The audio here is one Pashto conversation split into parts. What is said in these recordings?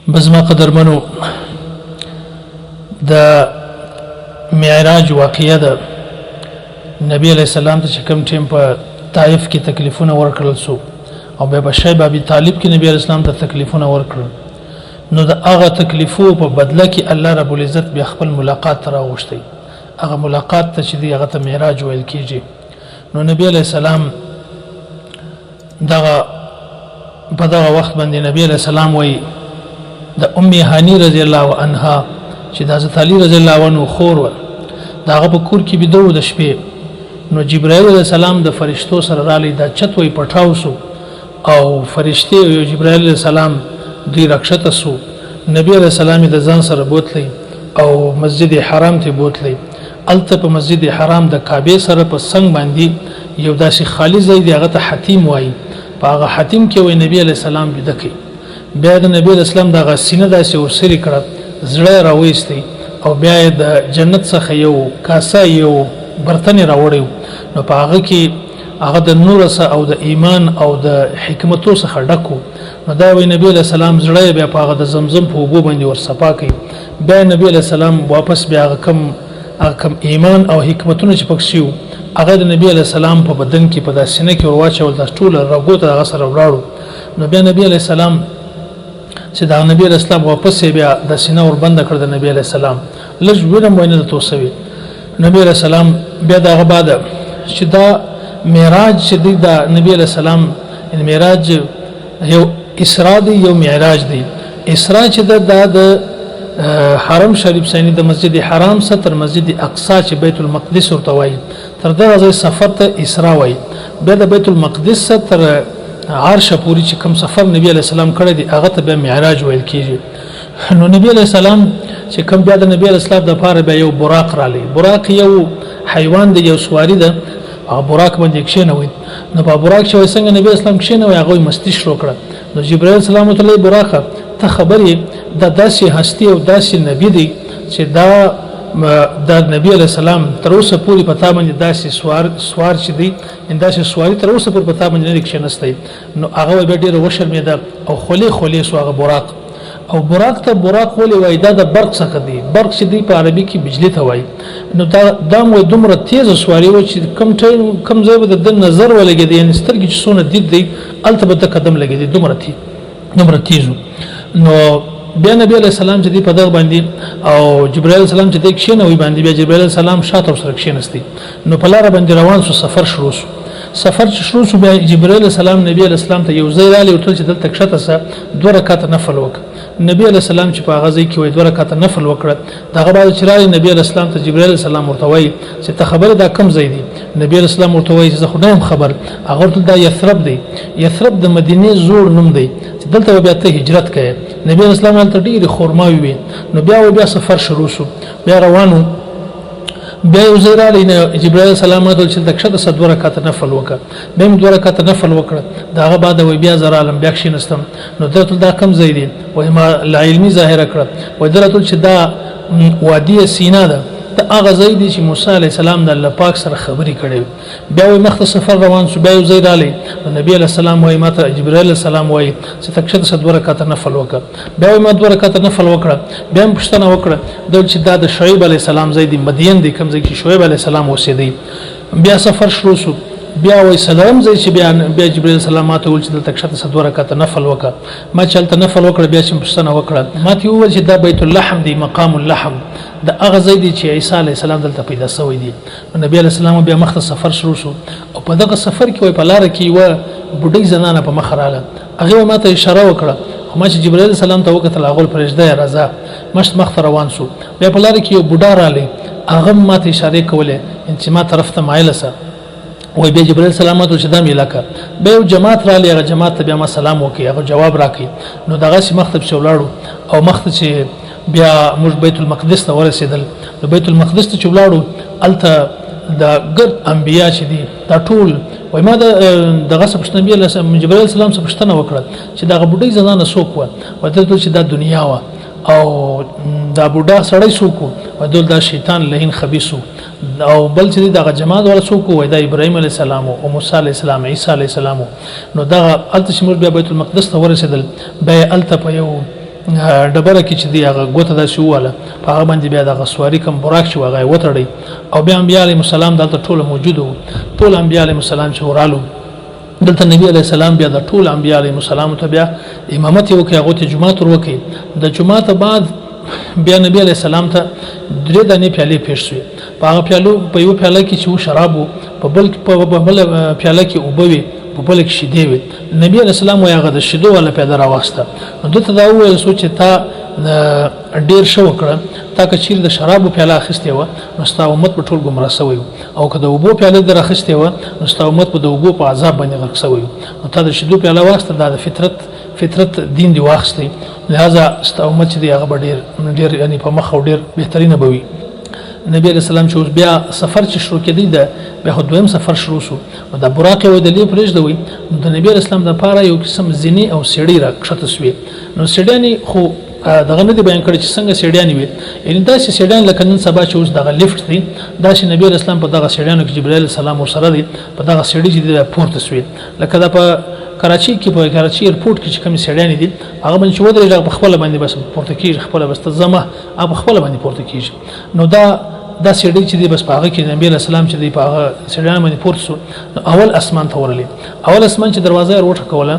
بزما قدرمنو د معراج واقعه ده نبی علیہ السلام ته کوم ټیم په طائف کې تکلیفونه ورکړل سو او به بشیب ابي طالب کې نبی علیہ السلام ته تکلیفونه ورکړل نو د هغه تکلیفو په بدله کې الله رب العزت بیا خپل ملاقات راوښتي هغه ملاقات ته چې دی هغه ته معراج ویل کیږي نو نبی علیہ السلام دغه په دغه وخت باندې نبی علیہ السلام وی د ام هانی رضی الله عنها چې د حضرت علی رضی الله عنه خور و داغه په کور کې بيدو د شپې نو جبرائیل علیہ السلام د فرشتو سره رالی دا چتوي پټاو سو او فرشتي او جبرائیل علیہ السلام دوی رخصت سو نبی علیہ السلام د ځان سره بوتلی او مسجد حرام ته بوتلی الته په مسجد حرام د کعبه سره په څنګ باندې یو داسې خالص ځای دی هغه ته حتیم وایي په هغه حتیم کې وای نبی علیہ السلام بده کوي بیا د نبی علیہ السلام دغه سینه داسې ورسري کړه زړه راوېستي او بیا د جنت څخه یو کاسه یو برتن راوړیو نو په هغه کې هغه د نور او د ایمان او د حکمتو څخه ډکو نو دا وی نبی علیہ السلام زړه بیا په هغه د زمزم په اوبو باندې ورصفا کوي بیا نبی علیہ السلام واپس بیا کم ایمان او حکمتونه چې پکښیو هغه د نبی علیہ السلام په بدن کې په داسینه کې ورواچول د ټول رګو ته هغه سره وراړو نو بیا نبی علیہ السلام چې دا نبی علیہ السلام واپس بیا د سینه ور بند کړ د نبی علیہ السلام لږ وینم وینه د توسوي نبی علیہ السلام بیا دا غبا ده چې دا معراج چې د نبی علیہ السلام معراج یو اسراء دی یو معراج دی اسراء چې د حرم شریف سینې د مسجد حرام څخه تر مسجد اقصی چې بیت المقدس ورته وایي تر دغه سفر ته اسراء وایي بیا د بیت المقدس تر عرش پوری چې کوم سفر نبی علیہ السلام کړی دی هغه ته به معراج ویل کیږي نو نبی علیہ السلام چې کوم بیا د نبی علیہ السلام د پاره به یو براق رالی براق یو حیوان دی یو سواری ده هغه براق باندې کښینوي نو په براق چې څنګه نبی اسلام کښینوي هغه مستی شروع کړ نو جبرائیل السلام تعالی براقه ته خبرې د داسې هستی او داسې نبی دی چې دا نبی علیہ السلام تر اوسه پوری پتا باندې داسې سوار چې دی انداسې سواری تر اوسه پوری پتا باندې نه کښینستی نو هغه به ډیر وشرمېده او خولي سو هغه براق او براق ته براق ولې وای دا د برق څخه دی برق چې دی په عربي کې بجلی ته وای نو دا مو دومره تیز سواری و چې کم ځای به د نظر ولګي یعنی سترګې چې سونه دید دی الته به د قدم لګي دومره تیز نو بیا نبی علیہ السلام چې دی په دغه باندې او جبرائیل السلام چې دی کښینوي باندې بیا جبرائیل السلام شاته سره کښینستی نو په لار باندې روان سو سفر شروع شو بیا جبرائیل السلام نبی علیہ السلام ته یو ځای رالی ورته چې دلته کښته سه 2 رکعات نفل وکړه نبی علیہ السلام چې په هغه ځای کې وای 2 رکعات نفل وکړه دغه بعد چې رالی نبی علیہ السلام ته جبرائیل السلام ورته وای چې ته خبره دا کم ځای دی نبی علیہ السلام ورته وای چې زه خو نه خبر هغه ورته دا یثرب د مدینه زوړ نوم دی چې دلته بیا ته هجرت کړې نبی علیہ السلام ته ډیر خرماوي وي نو بیا سفر شروع شو بیا روانو بیا یو ځای رالی جبرائیل السلام ته چې دښته د 2 رکعات نفل وکړه بیا 2 رکعات نفل وکړه داغه بعد وای بیا زرا عالم بیا کښینستم نو درته دا کم ځای دی وای ما علمي ظاهر کړ وای درته چې دا وادي سینا ده ته هغه ځای دی چې موسی علیہ السلام د الله پاک سره خبرې کړې بیا وای مخته سفر روان شو بیا یو ځای رالی نبی علیہ السلام وای ماته جبرائیل السلام وای چې دښته 2 رکعات نفل وکړه بیا وای ما 2 رکعات نفل وکړه بیا پښتنه وکړه چې دا د شعیب علیہ السلام ځای دی مدین دی کوم ځای چې شعیب علیہ السلام اوسېدی بیا سفر شروع شو بیا وای سلام ځای چې بیا جبرائیل السلام ماته ول چې دښته 2 رکعات نفل وکړه ما چلته نفل وکړه بیا چې پښتنه وکړه ماته وول چې دا بیت اللحم دی مقام اللحم د هغه ځای دی چې عیسی علیہ السلام دلته پیدا شوی دی نبی علیہ السلام بیا مخته سفر شروع شو او په دغه سفر کې وای په لار کې و بډای زنانه په مخ رااله هغه ماته اشاره وکړه خو ما چې جبرائیل السلام ته وکتل هغه فرشته راځه مخ روان شو بیا په لار کې یو بډا رااله هغه ماته اشاره کوله چې ما طرف ته مایل سه وای بیا جبرائیل السلام ته چې دا ملاکه به یو جماعت رااله هغه جماعت ته بیا ما سلام وکي هغه جواب راکړي نو دغه سي مختب شولاړو او مخته چې بیا موږ بیت المقدس ته ورسېدل نو بیت المقدس ته چولاړو الته د ګرد انبیا چې دي دا ټول وای ما دغه سپښتنبی الله جبرائیل السلام سپښتنه وکړه چې دا بډای زنانه څوک و ورته چې دا دنیا و او دا بوډا سړی څوک و دا شیطان لعین خبيث او بل چې دغه جماعت ولا څوک و دا ابراهيم عليه السلام او موسی عليه السلام عيسى عليه السلام نو دا الته شمول بیا بیت المقدس ته ورسېدل به الته په یو ډبره کې چې دی هغه ګوته داسې وواله په هغه باندې بیا دغه سواري کوم براق چې هغه یې وتړی او بیا انبیا علیهم السلام دلته ټوله موجود وو ټول انبیا علیهم السلام چې ورالو دلته نبی علیه السلام بیا د ټول انبیا علیهم السلام ته بیا امامت یې وکړي هغو ته جومات ور وکړي د جوماته بعد بیا نبی علیه السلام ته 3 دانې پیالې پېښ شوې په هغه پیالو په یو پیاله کې چې و شراب و په بل پیاله کې اوبه وې په بل کې شیدې وې نبی علیه السلام وایي هغه د شیدو والا پیاله راواخیسته نو ده ته دا وویل شو چې تا ډېر ښه وکړه تا که چیرې د شرابو پیاله اخیستې وه نو ستا امت به ټول ګمراه سوی و او که د اوبو پیاله در اخیستې وه نو ستا امت به د اوبو په عذاب باندې غرق سوی و نو تا د شیدو پیاله واخیسته دا د فطرت دین دی واخیستی لہذا ستا امت چې دی هغه به ډېر یعنی په مخ او ډېر بهترینه به وي نبی علیہ السلام چې اوس بیا سفر چې شروع کېدی د بیا خو دویم سفر شروع شو نو د براق یو دلې پرېږدوي نو د نبی علیہ السلام دپاره یو قسم زینې او سیړۍ راکښته سوې نو سیړیانې خو دغه نه دی بیان کړی چې څنګه سیړیانې وي یعنې داسې سیړیان لکه نن سبا چې اوس دغه لفټ دی داسې نبی علیہ السلام په دغه سیړیانو کې جبرائیل السلام ورسره دی په دغه سیړۍ چې دی پورته سوې لکه دا په کراچي کې په کراچي ایرپورټ کې چې کوم سیړیانې دي هغه باندې چې ودرېږي په خپله باندې بس پورته کېږي خپله بس ته ځمه په خپله باندې پورته کېږي نو دا سیړۍ چې دی بس په هغه کې نبی علیه السلام چې دی په هغه سیړیانو باندې پورته شو اول اسمان ته ورغلی اول اسمان چې دروازه یې وټکوله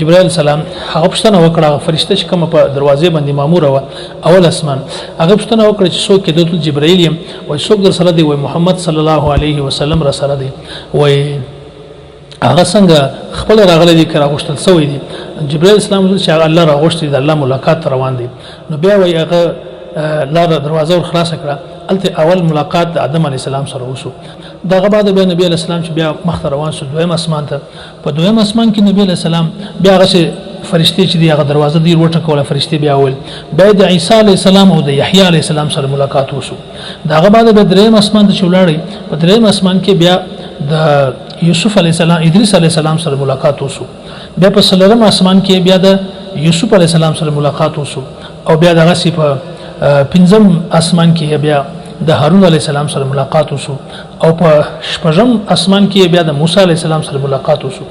جبرائیل السلام هغه پوښتنه وکړه هغه فرشته چې کومه په دروازې باندې ماموره وه اول اسمان هغه پوښتنه وکړه چې څوک دی ته جبرائیل یم وایي څوک در سره دی وایي محمد صلی الله علیه وسلم را سره دی وایي هغه څنګه خپل راغلی دی که راغوښتل سوی دی جبرائیل اسلام چې هغه الله راغوښتی د الله ملاقات ته روان دی نو بیا وایي هغه لاره دروازه ور خلاصه کړه هلته اول ملاقات د آدم علیه السلام سره وشو دغه بعد بیا نبی علیه السلام چې بیا مخته روان شو دویم اسمان ته په دویم اسمان کې نبی علیه السلام بیا هغسې فرشتې چې دی هغه دروازه دیر وټکوله فرشتې بیا ول بیا د عیسی علیه السلام او د یحیی علیه السلام سره ملاقات وشو دغه بعد بیا دریم اسمان ته چې ولاړی په دریم اسمان کې بیا د یوسف علیه السلام ادریس علیه السلام سره ملاقات وشو بیا په څلورم اسمان کې بیا د یوسف علیه السلام سره ملاقات وشو او بیا دغسې په پنځم اسمان کې بیا د هارون علیه السلام سره ملاقات وشو او په شپږم اسمان کې بیا د موسی علیه السلام سره ملاقات وشو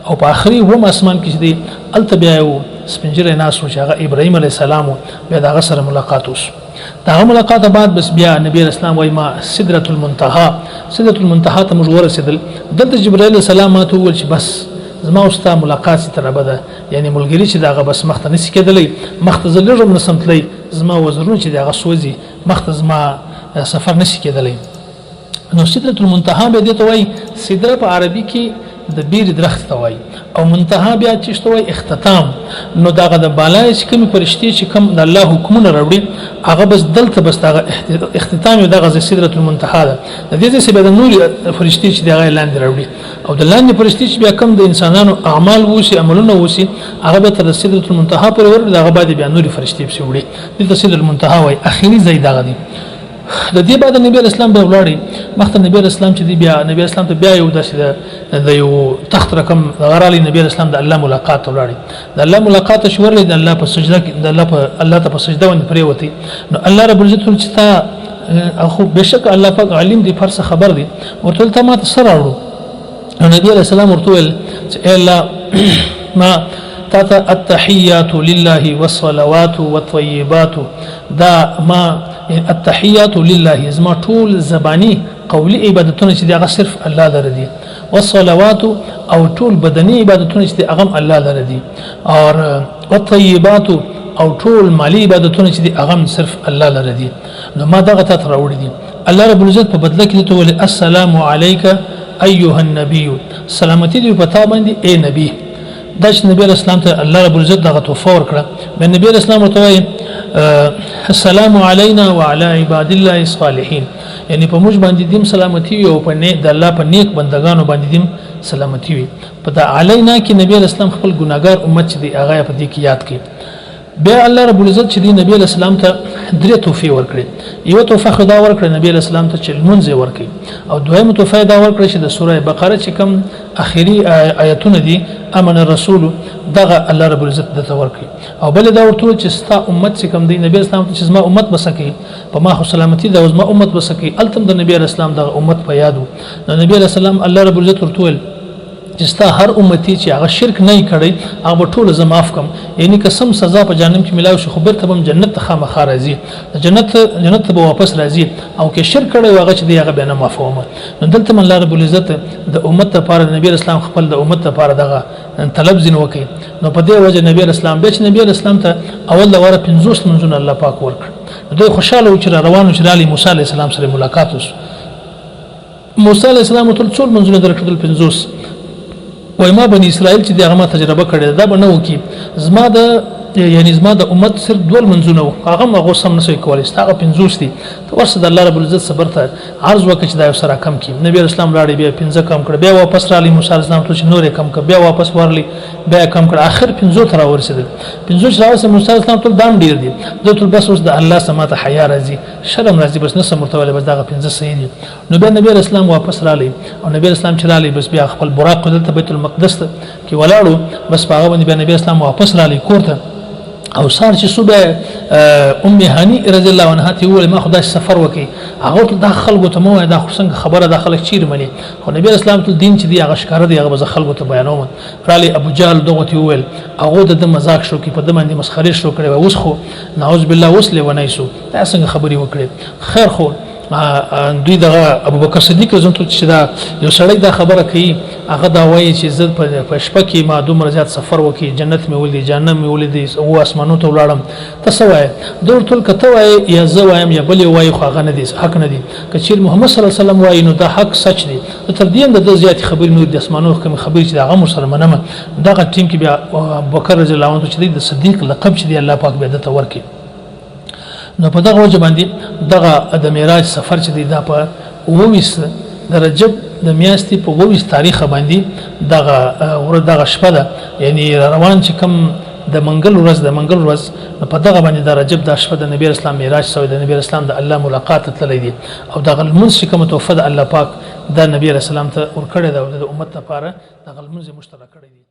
او په آخري اووم اسمان کې چې دی هلته بیا یو سپین ږیری ناست و چې هغه ابراهیم علیه السلام و بیا د هغه سره ملاقات وشو د هغه ملاقات بعد بس بیا نبی علیه السلام وایي ما سدرة المنتهی ته موږ ورسېدل دلته جبرائیل علیه السلام ما ته وویل چې بس زما او ستا ملاقات چې ترابه ده یعنی ملګري چې د هغه بس مخته نسي کېدلی مخته زه لږ هم نسم تللی زما وزرونه چې د هغه سوځي مخته زما سفر نشي کېدلی نو سدرة المنتهی بیا دې ته وایي سدره په عربي کې د بیرې درخت ته وایي او منتهی بیا چې ته وایي اختتام نو دغه د بالای چې کومې فرشتې چې کوم د الله حکمونه راوړي هغه بس دلته بس دغه اختتام یې دغه سدرة المنتهی ده د دې ځای څخه بیا د نورې فرشتې چې د هغه لاندې راوړي او د لاندې فرشتې چې بیا کوم د انسانانو اعمال ووسي عملونه ووسي هغه بیا تر سدرة المنتهی پورې ورغلي د هغه بعد بیا نورې فرشتې پسې وړي دلته سدرة المنتهی وایي اخري ځای دغه دی د دې بعد نبی اسلام بیا ولاړی مخته نبی اسلام چې دی بیا نبی اسلام ته بیا یو داسې د یو تخت رقم غرالی نبی اسلام د الله ملاقات ولاړی د الله ملاقات شورلی د الله په سجده کې د الله ته په سجده باندې پریوتی نو الله رب العزت چې تا خو بشک الله پاک علیم دی فرض خبر دی ورته ته ما ته سره وړو نو نبی اسلام ورته ویل چې الله ما تاته التحيات لله والصلوات والطيبات دا ما التحيات لله زما ټول زبانی قولی عبادتونه چې دغه صرف الله لره دي والصلوات او ټول بدنی عبادتونه چې هغه الله لره دي او والطيبات او ټول مالی عبادتونه چې هغه صرف الله لره دي نو ما دغه ته راوړي دي الله رب العزت په بدله کې ته ول السلام علیک ایها النبی سلامتی دی په تا باندې اے نبی دا چې نبی اسلام ته الله رب العزت دغه توفور کړه به نبی اسلام ورته وایي السلام علینا وعلى عباد الله الصالحین یعنی په موږ باندې دیم سلامتی وي او په د الله په نیک بندگانو باندې دیم سلامتی وي په د علینا کې نبی اسلام خپل ګناګار امت چې دی هغه په دې کې یاد کړي بیا الله رب العزت چې دی نبی اسلام ته درې توفیق ورکړي یو توفیق خدا ورکړي نبی اسلام ته چې لمونځ ورکړي او دویم توفیق دا ورکړي چې د سوره بقره چې کوم اخیری آیتونه دي امن الرسول دغه الله رب العزت د ورکړي او بل دا ورته چې ستا امت چې کوم دی نبی اسلام چې زما امت بسکی په ما خو سلامتی د زما امت بسکی التم د نبی اسلام د امت په یادو نو نبی اسلام الله رب العزت ورته چې ستا هر امتی چې هغه شرک نه کړي هغه به ټول زه معاف کړم. یعنی قسم سزا په جهنم کې ملاوي شي خو بیرته به هم جنت ته خامخا راځي، جنت ته به واپس راځي. او که شرک کړی وي هغه چې دی هغه بیا نه معافومه. نو دلته من الله رب العزت د امت لپاره د نبی اسلام خپل د امت لپاره دغه طلب ځین وکړي. نو په دې وجه نبی اسلام بیا چې نبی اسلام ته اول د واره 50 منځونه الله پاک ورکړ. دوی خوشاله و چې روانو چې علی موسی علیه السلام سره ملاقات وشو. موسی علیه السلام ټول څول منځونه درکړل 50. وای ما بني اسرائیل چې دغه ما تجربه کړې دا به نه وکي زما د امت صرف دول منځونه و هغه ما غوسم نسوي کولای ستغه 50 دي ته ورسره د الله رب العزت صبر ته عرض وکړي چې دا سره کم کی. نبی اسلام لاړې بیا 15 کم کړ بیا واپس را علی موسی اسلام ته چې نور کم کړ بیا واپس ورلی بیا کم کړ اخر 15 تر ورسېدل. 15 راوسه موسی اسلام ټول دام ډیر دي ټول بس اوس د الله سماته حیا راځي شرم راځي بس نسم مرتبه بس دغه 15 صحیح دي. نو بیا نبی اسلام واپس را علی او نبی اسلام چې را علی بس بیا خپل براق دلته بیت المقدس ته کې ولاړو بس هغه باندې بیا نبی اسلام واپس را علی کوړه او سار چې صبح هانی رضی الله عنها ته ویل ما خدای سفر وکي هغه ته داخل غو ته مو دا څنګه خبره داخله چیر منی خو نبی اسلام ته دین چې دی هغه ښکار دی هغه خلکو ته بیانوم. علی ابو جهل دغه ته ویل هغه د مزاق شو کې په د باندې مسخره شو کړي اوس خو نعوذ بالله وسله ونای شو دا څنګه خبري وکړي. خیر خو دوی دغه ابو بکر صدیق رضی الله چې دا یو سړی دا خبره کوي هغه دا وایي چې زه په شپه کې ما دومره زیات سفر وکي جنت مې ولې جهنم مې ولې او اسمانو ته ولاړم ته څه وایې دور ټول کته وایي یا زه وایم یا بل وایي خو هغه نه دي حق نه دي که چیرې محمد صلی الله علیه وسلم وایي نو دا حق سچ دی. تر دې هم د زیات خبرې نور د اسمانو کوم خبرې چې هغه مسلمانانه دغه ټیم کې بیا ابو بکر رضی الله عنه چې د صدیق لقب چې دی الله پاک به دته ورکړي. نو په دغه وجه باندې دغه د معراج سفر چې دی دا په 22 د رجب د میاشتې په 22 تاریخ باندې دغه شپه ده یعنی روان چې کوم د منګل ورځ په دغه باندې د رجب د شپه د نبی اسلام معراج سوی د نبی اسلام د الله ملاقات تللی دی او دغه المنځ چې کوم توفه د الله پاک د نبی اسلام ته ورکړی دا د امت لپاره دغه المنځ مشترک کړی دی.